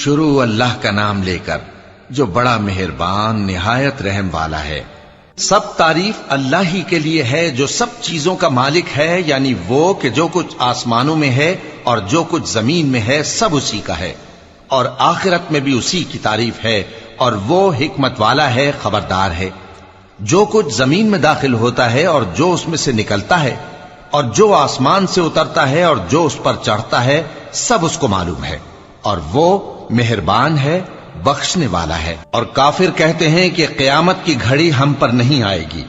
شروع اللہ کا نام لے کر جو بڑا مہربان نہایت رحم والا ہے۔ سب تعریف اللہ ہی کے لیے ہے جو سب چیزوں کا مالک ہے، یعنی وہ کہ جو کچھ آسمانوں میں ہے اور جو کچھ زمین میں ہے سب اسی کا ہے، اور آخرت میں بھی اسی کی تعریف ہے، اور وہ حکمت والا ہے، خبردار ہے۔ جو کچھ زمین میں داخل ہوتا ہے اور جو اس میں سے نکلتا ہے، اور جو آسمان سے اترتا ہے اور جو اس پر چڑھتا ہے، سب اس کو معلوم ہے، اور وہ مہربان ہے، بخشنے والا ہے۔ اور کافر کہتے ہیں کہ قیامت کی گھڑی ہم پر نہیں آئے گی۔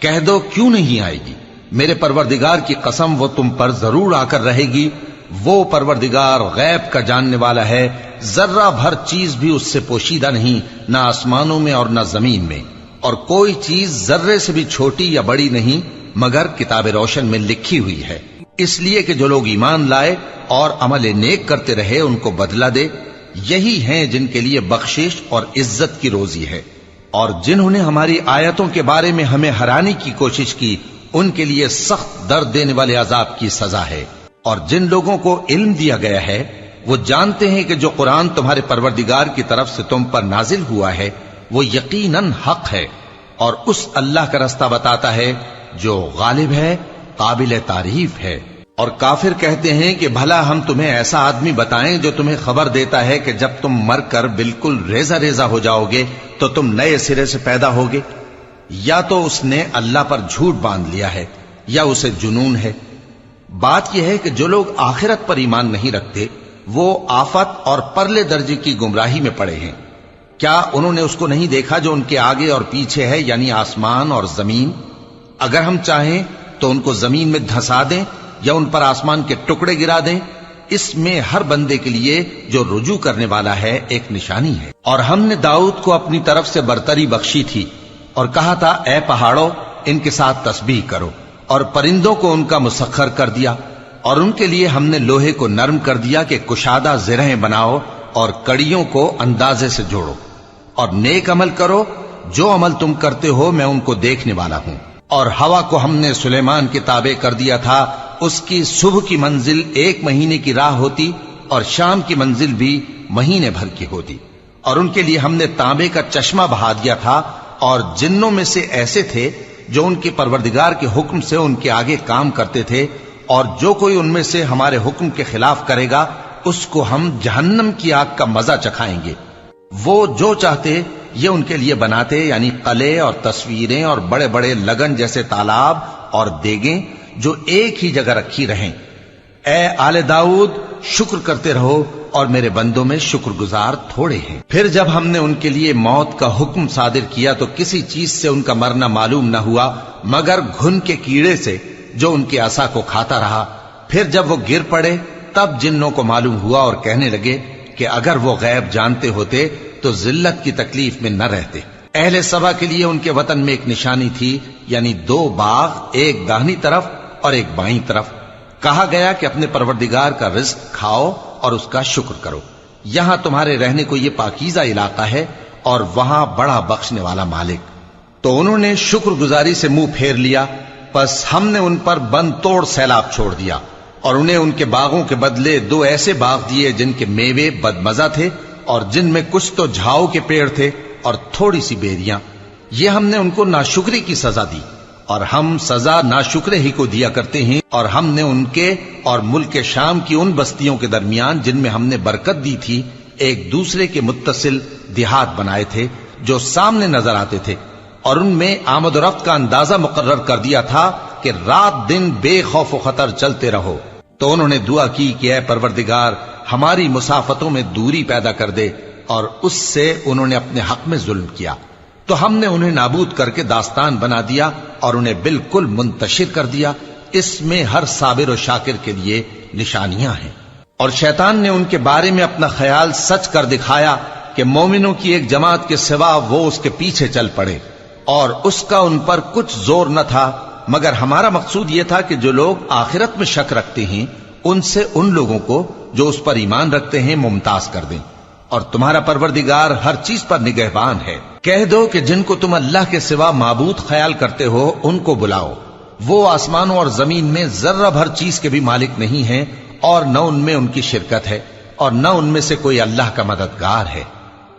کہہ دو کیوں نہیں آئے گی؟ میرے پروردگار کی قسم وہ تم پر ضرور آ کر رہے گی۔ وہ پروردگار غیب کا جاننے والا ہے، ذرہ بھر چیز بھی اس سے پوشیدہ نہیں، نہ آسمانوں میں اور نہ زمین میں، اور کوئی چیز ذرے سے بھی چھوٹی یا بڑی نہیں مگر کتاب روشن میں لکھی ہوئی ہے، اس لیے کہ جو لوگ ایمان لائے اور عمل نیک کرتے رہے ان کو بدلہ دے۔ یہی ہیں جن کے لیے بخشش اور عزت کی روزی ہے، اور جنہوں نے ہماری آیتوں کے بارے میں ہمیں ہرانے کی کوشش کی ان کے لیے سخت درد دینے والے عذاب کی سزا ہے۔ اور جن لوگوں کو علم دیا گیا ہے وہ جانتے ہیں کہ جو قرآن تمہارے پروردگار کی طرف سے تم پر نازل ہوا ہے وہ یقیناً حق ہے، اور اس اللہ کا رستہ بتاتا ہے جو غالب ہے، قابل تعریف ہے۔ اور کافر کہتے ہیں کہ بھلا ہم تمہیں ایسا آدمی بتائیں جو تمہیں خبر دیتا ہے کہ جب تم مر کر بالکل ریزہ ریزہ ہو جاؤ گے تو تم نئے سرے سے پیدا ہوگے؟ یا تو اس نے اللہ پر جھوٹ باندھ لیا ہے یا اسے جنون ہے۔ بات یہ ہے کہ جو لوگ آخرت پر ایمان نہیں رکھتے وہ آفت اور پرلے درجے کی گمراہی میں پڑے ہیں۔ کیا انہوں نے اس کو نہیں دیکھا جو ان کے آگے اور پیچھے ہے، یعنی آسمان اور زمین؟ اگر ہم چاہیں تو ان کو زمین میں دھسا دیں یا ان پر آسمان کے ٹکڑے گرا دیں، اس میں ہر بندے کے لیے جو رجوع کرنے والا ہے ایک نشانی ہے۔ اور ہم نے داؤد کو اپنی طرف سے برتری بخشی تھی اور کہا تھا اے پہاڑوں ان کے ساتھ تسبیح کرو، اور پرندوں کو ان کا مسخر کر دیا، اور ان کے لیے ہم نے لوہے کو نرم کر دیا کہ کشادہ زرہیں بناؤ اور کڑیوں کو اندازے سے جوڑو، اور نیک عمل کرو، جو عمل تم کرتے ہو میں ان کو دیکھنے والا ہوں۔ اور ہوا کو ہم نے سلیمان کے تابع کر دیا تھا، اس کی صبح کی منزل 1 مہینے کی راہ ہوتی اور شام کی منزل بھی مہینے بھر کی ہوتی۔ اور ان کے لیے ہم نے تانبے کا چشمہ بہا دیا تھا، اور جنوں میں سے ایسے تھے جو ان کے پروردگار کے حکم سے ان کے آگے کام کرتے تھے، اور جو کوئی ان میں سے ہمارے حکم کے خلاف کرے گا اس کو ہم جہنم کی آگ کا مزہ چکھائیں گے۔ وہ جو چاہتے یہ ان کے لیے بناتے، یعنی قلعے اور تصویریں اور بڑے بڑے لگن جیسے تالاب اور دیگیں جو ایک ہی جگہ رکھی رہیں۔ اے آل داؤد شکر کرتے رہو، اور میرے بندوں میں شکر گزار تھوڑے ہیں۔ پھر جب ہم نے ان کے لیے موت کا حکم صادر کیا تو کسی چیز سے ان کا مرنا معلوم نہ ہوا مگر گھن کے کیڑے سے جو ان کے عصا کو کھاتا رہا۔ پھر جب وہ گر پڑے تب جنوں کو معلوم ہوا اور کہنے لگے کہ اگر وہ غیب جانتے ہوتے تو ذلت کی تکلیف میں نہ رہتے۔ اہل سبا کے لیے ان کے وطن میں ایک نشانی تھی، یعنی 2 باغ، ایک داہنی طرف اور ایک بائیں طرف۔ کہا گیا کہ اپنے پروردگار کا رزق کھاؤ اور اس کا شکر کرو، یہاں تمہارے رہنے کو یہ پاکیزہ علاقہ ہے اور وہاں بڑا بخشنے والا مالک۔ تو انہوں نے شکر گزاری سے منہ پھیر لیا، پس ہم نے ان پر بند توڑ سیلاب چھوڑ دیا، اور انہیں ان کے باغوں کے بدلے 2 ایسے باغ دیے جن کے میوے بدمزہ تھے اور جن میں کچھ تو جھاؤ کے پیڑ تھے اور تھوڑی سی بیریاں۔ یہ ہم نے ان کو ناشکری کی سزا دی، اور ہم سزا ناشکرے ہی کو دیا کرتے ہیں۔ اور ہم نے ان کے اور ملک شام کی ان بستیوں کے درمیان جن میں ہم نے برکت دی تھی ایک دوسرے کے متصل دیہات بنائے تھے جو سامنے نظر آتے تھے، اور ان میں آمد و رفت کا اندازہ مقرر کر دیا تھا کہ رات دن بے خوف و خطر چلتے رہو۔ تو انہوں نے دعا کی کہ اے پروردگار ہماری مسافتوں میں دوری پیدا کر دے، اور اس سے انہوں نے اپنے حق میں ظلم کیا، تو ہم نے انہیں نابود کر کے داستان بنا دیا اور انہیں بالکل منتشر کر دیا۔ اس میں ہر صابر و شاکر کے لیے نشانیاں ہیں۔ اور شیطان نے ان کے بارے میں اپنا خیال سچ کر دکھایا کہ مومنوں کی ایک جماعت کے سوا وہ اس کے پیچھے چل پڑے، اور اس کا ان پر کچھ زور نہ تھا، مگر ہمارا مقصود یہ تھا کہ جو لوگ آخرت میں شک رکھتے ہیں ان سے ان لوگوں کو جو اس پر ایمان رکھتے ہیں ممتاز کر دیں، اور تمہارا پروردگار ہر چیز پر نگہبان ہے۔ کہہ دو کہ جن کو تم اللہ کے سوا معبود خیال کرتے ہو ان کو بلاؤ، وہ آسمانوں اور زمین میں ذرہ بھر چیز کے بھی مالک نہیں ہیں اور نہ ان میں ان کی شرکت ہے، اور نہ ان میں سے کوئی اللہ کا مددگار ہے،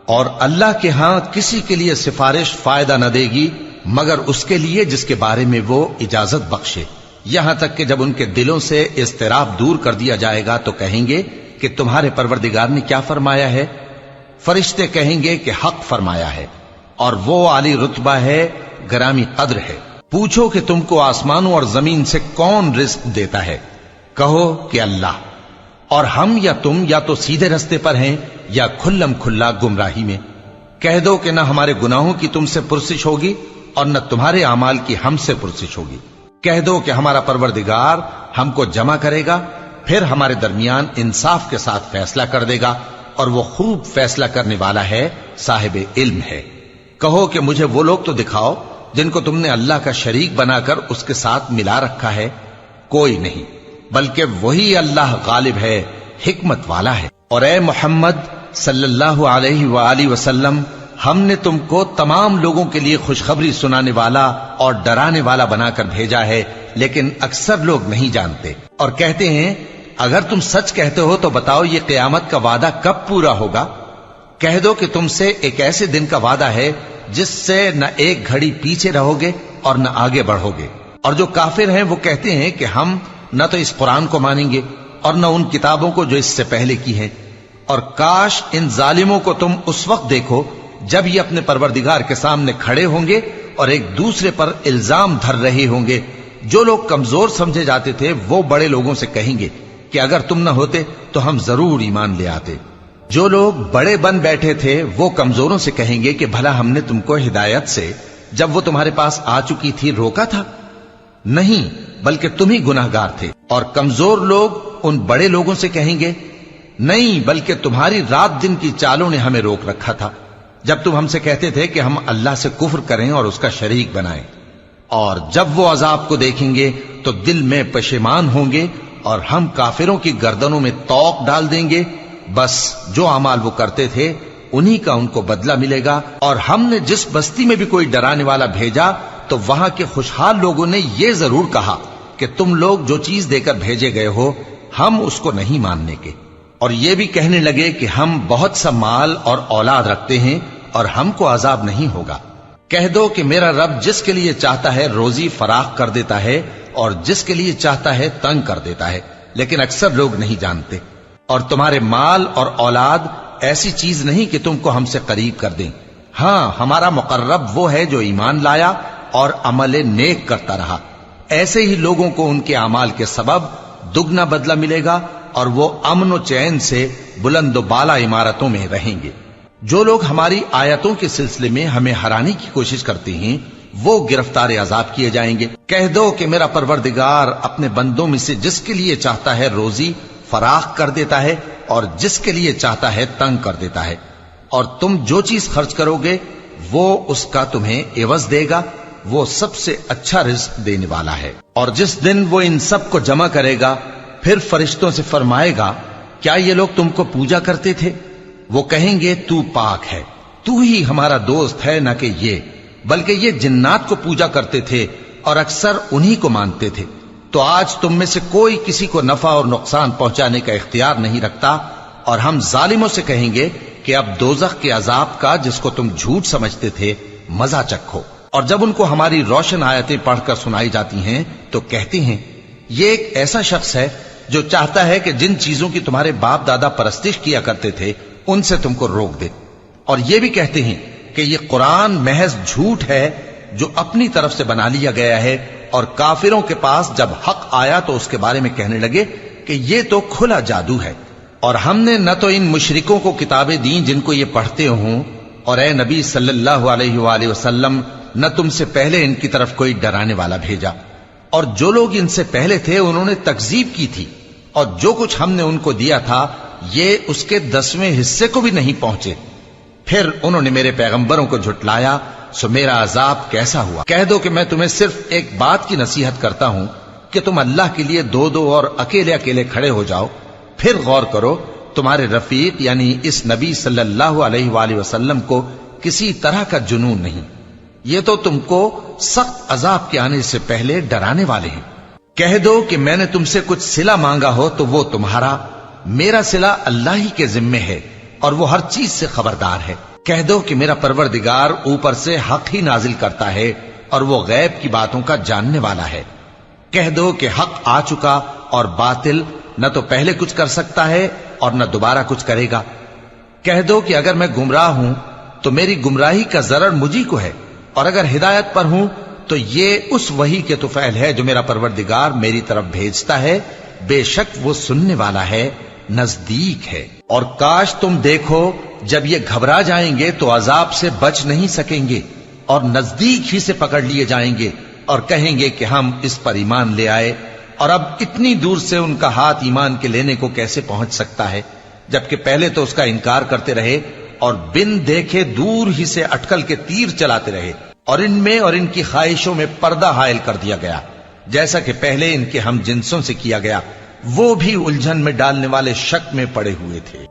اور اللہ کے ہاں کسی کے لیے سفارش فائدہ نہ دے گی مگر اس کے لیے جس کے بارے میں وہ اجازت بخشے، یہاں تک کہ جب ان کے دلوں سے اضطراب دور کر دیا جائے گا تو کہیں گے کہ تمہارے پروردگار نے کیا فرمایا ہے؟ فرشتے کہیں گے کہ حق فرمایا ہے، اور وہ عالی رتبہ ہے، گرامی قدر ہے۔ پوچھو کہ تم کو آسمانوں اور زمین سے کون رزق دیتا ہے؟ کہو کہ اللہ، اور ہم یا تم یا تو سیدھے رستے پر ہیں یا کھلم کھلا گمراہی میں۔ کہہ دو کہ نہ ہمارے گناہوں کی تم سے پرسش ہوگی اور نہ تمہارے اعمال کی ہم سے پرسش ہوگی۔ کہہ دو کہ ہمارا پروردگار ہم کو جمع کرے گا، پھر ہمارے درمیان انصاف کے ساتھ فیصلہ کر دے گا، اور وہ خوب فیصلہ کرنے والا ہے، صاحب علم ہے۔ کہو کہ مجھے وہ لوگ تو دکھاؤ جن کو تم نے اللہ کا شریک بنا کر اس کے ساتھ ملا رکھا ہے۔ کوئی نہیں، بلکہ وہی اللہ غالب ہے، حکمت والا ہے۔ اور اے محمد صلی اللہ علیہ وآلہ وسلم، ہم نے تم کو تمام لوگوں کے لیے خوشخبری سنانے والا اور ڈرانے والا بنا کر بھیجا ہے، لیکن اکثر لوگ نہیں جانتے، اور کہتے ہیں اگر تم سچ کہتے ہو تو بتاؤ یہ قیامت کا وعدہ کب پورا ہوگا؟ کہہ دو کہ تم سے ایک ایسے دن کا وعدہ ہے جس سے نہ ایک گھڑی پیچھے رہو گے اور نہ آگے بڑھو گے۔ اور جو کافر ہیں وہ کہتے ہیں کہ ہم نہ تو اس قرآن کو مانیں گے اور نہ ان کتابوں کو جو اس سے پہلے کی ہیں، اور کاش ان ظالموں کو تم اس وقت دیکھو جب یہ اپنے پروردگار کے سامنے کھڑے ہوں گے اور ایک دوسرے پر الزام دھر رہے ہوں گے۔ جو لوگ کمزور سمجھے جاتے تھے وہ بڑے لوگوں سے کہیں گے کہ اگر تم نہ ہوتے تو ہم ضرور ایمان لے آتے۔ جو لوگ بڑے بن بیٹھے تھے وہ کمزوروں سے کہیں گے کہ بھلا ہم نے تم کو ہدایت سے جب وہ تمہارے پاس آ چکی تھی روکا تھا؟ نہیں، بلکہ تم ہی گناہگار تھے۔ اور کمزور لوگ ان بڑے لوگوں سے کہیں گے نہیں، بلکہ تمہاری رات دن کی چالوں نے ہمیں روک رکھا تھا جب تم ہم سے کہتے تھے کہ ہم اللہ سے کفر کریں اور اس کا شریک بنائیں۔ اور جب وہ عذاب کو دیکھیں گے تو دل میں پشیمان ہوں گے، اور ہم کافروں کی گردنوں میں طوق ڈال دیں گے، بس جو اعمال وہ کرتے تھے انہی کا ان کو بدلہ ملے گا۔ اور ہم نے جس بستی میں بھی کوئی ڈرانے والا بھیجا تو وہاں کے خوشحال لوگوں نے یہ ضرور کہا کہ تم لوگ جو چیز دے کر بھیجے گئے ہو ہم اس کو نہیں ماننے کے، اور یہ بھی کہنے لگے کہ ہم بہت سا مال اور اولاد رکھتے ہیں اور ہم کو عذاب نہیں ہوگا۔ کہہ دو کہ میرا رب جس کے لیے چاہتا ہے روزی فراخ کر دیتا ہے اور جس کے لیے چاہتا ہے تنگ کر دیتا ہے، لیکن اکثر لوگ نہیں جانتے۔ اور تمہارے مال اور اولاد ایسی چیز نہیں کہ تم کو ہم سے قریب کر دیں، ہاں ہمارا مقرب وہ ہے جو ایمان لایا اور عمل نیک کرتا رہا۔ ایسے ہی لوگوں کو ان کے اعمال کے سبب دگنا بدلہ ملے گا، اور وہ امن و چین سے بلند و بالا عمارتوں میں رہیں گے۔ جو لوگ ہماری آیتوں کے سلسلے میں ہمیں ہرانے کی کوشش کرتے ہیں وہ گرفتار عذاب کیے جائیں گے۔ کہہ دو کہ میرا پروردگار اپنے بندوں میں سے جس کے لیے چاہتا ہے روزی فراخ کر دیتا ہے اور جس کے لیے چاہتا ہے تنگ کر دیتا ہے، اور تم جو چیز خرچ کرو گے وہ اس کا تمہیں عوض دے گا، وہ سب سے اچھا رزق دینے والا ہے۔ اور جس دن وہ ان سب کو جمع کرے گا پھر فرشتوں سے فرمائے گا کیا یہ لوگ تم کو پوجا کرتے تھے؟ وہ کہیں گے تو پاک ہے، تو ہی ہمارا دوست ہے، نہ کہ یہ، بلکہ یہ جنات کو پوجا کرتے تھے اور اکثر انہی کو مانتے تھے۔ تو آج تم میں سے کوئی کسی کو نفع اور نقصان پہنچانے کا اختیار نہیں رکھتا، اور ہم ظالموں سے کہیں گے کہ اب دوزخ کے عذاب کا جس کو تم جھوٹ سمجھتے تھے مزہ چکھو۔ اور جب ان کو ہماری روشن آیتیں پڑھ کر سنائی جاتی ہیں تو کہتے ہیں یہ ایک ایسا شخص ہے جو چاہتا ہے کہ جن چیزوں کی تمہارے باپ دادا پرستش کیا کرتے تھے ان سے تم کو روک دے، اور یہ بھی کہتے ہیں کہ یہ قرآن محض جھوٹ ہے جو اپنی طرف سے بنا لیا گیا ہے۔ اور کافروں کے پاس جب حق آیا تو اس کے بارے میں کہنے لگے کہ یہ تو کھلا جادو ہے، اور ہم نے نہ تو ان مشرکوں کو کتابیں دیں جن کو یہ پڑھتے ہوں، اور اے نبی صلی اللہ علیہ وآلہ وسلم نہ تم سے پہلے ان کی طرف کوئی ڈرانے والا بھیجا، اور جو لوگ ان سے پہلے تھے انہوں نے تکذیب کی تھی، اور جو کچھ ہم نے ان کو دیا تھا یہ اس کے 10ویں حصے کو بھی نہیں پہنچے۔ پھر انہوں نے میرے پیغمبروں کو جھٹلایا، سو میرا عذاب کیسا ہوا۔ کہہ دو کہ میں تمہیں صرف ایک بات کی نصیحت کرتا ہوں کہ تم اللہ کے لیے دو دو اور اکیلے اکیلے کھڑے ہو جاؤ، پھر غور کرو تمہارے رفیق یعنی اس نبی صلی اللہ علیہ وآلہ وسلم کو کسی طرح کا جنون نہیں، یہ تو تم کو سخت عذاب کے آنے سے پہلے ڈرانے والے ہیں۔ کہہ دو کہ میں نے تم سے کچھ صلہ مانگا ہو تو وہ تمہارا، میرا صلہ اللہ ہی کے ذمے ہے اور وہ ہر چیز سے خبردار ہے۔ کہہ دو کہ میرا پروردگار اوپر سے حق ہی نازل کرتا ہے اور وہ غیب کی باتوں کا جاننے والا ہے۔ کہہ دو کہ حق آ چکا اور باطل نہ تو پہلے کچھ کر سکتا ہے اور نہ دوبارہ کچھ کرے گا۔ کہہ دو کہ اگر میں گمراہ ہوں تو میری گمراہی کا ضرر مجھی کو ہے، اور اگر ہدایت پر ہوں تو یہ اس وحی کے طفیل ہے جو میرا پروردگار میری طرف بھیجتا ہے، بے شک وہ سننے والا ہے، نزدیک ہے۔ اور کاش تم دیکھو جب یہ گھبرا جائیں گے تو عذاب سے بچ نہیں سکیں گے اور نزدیک ہی سے پکڑ لیے جائیں گے اور کہیں گے کہ ہم اس پر ایمان لے آئے، اور اب اتنی دور سے ان کا ہاتھ ایمان کے لینے کو کیسے پہنچ سکتا ہے، جبکہ پہلے تو اس کا انکار کرتے رہے اور بن دیکھے دور ہی سے اٹکل کے تیر چلاتے رہے، اور ان میں اور ان کی خواہشوں میں پردہ حائل کر دیا گیا، جیسا کہ پہلے ان کے ہم جنسوں سے کیا گیا، وہ بھی الجھن میں ڈالنے والے شک میں پڑے ہوئے تھے۔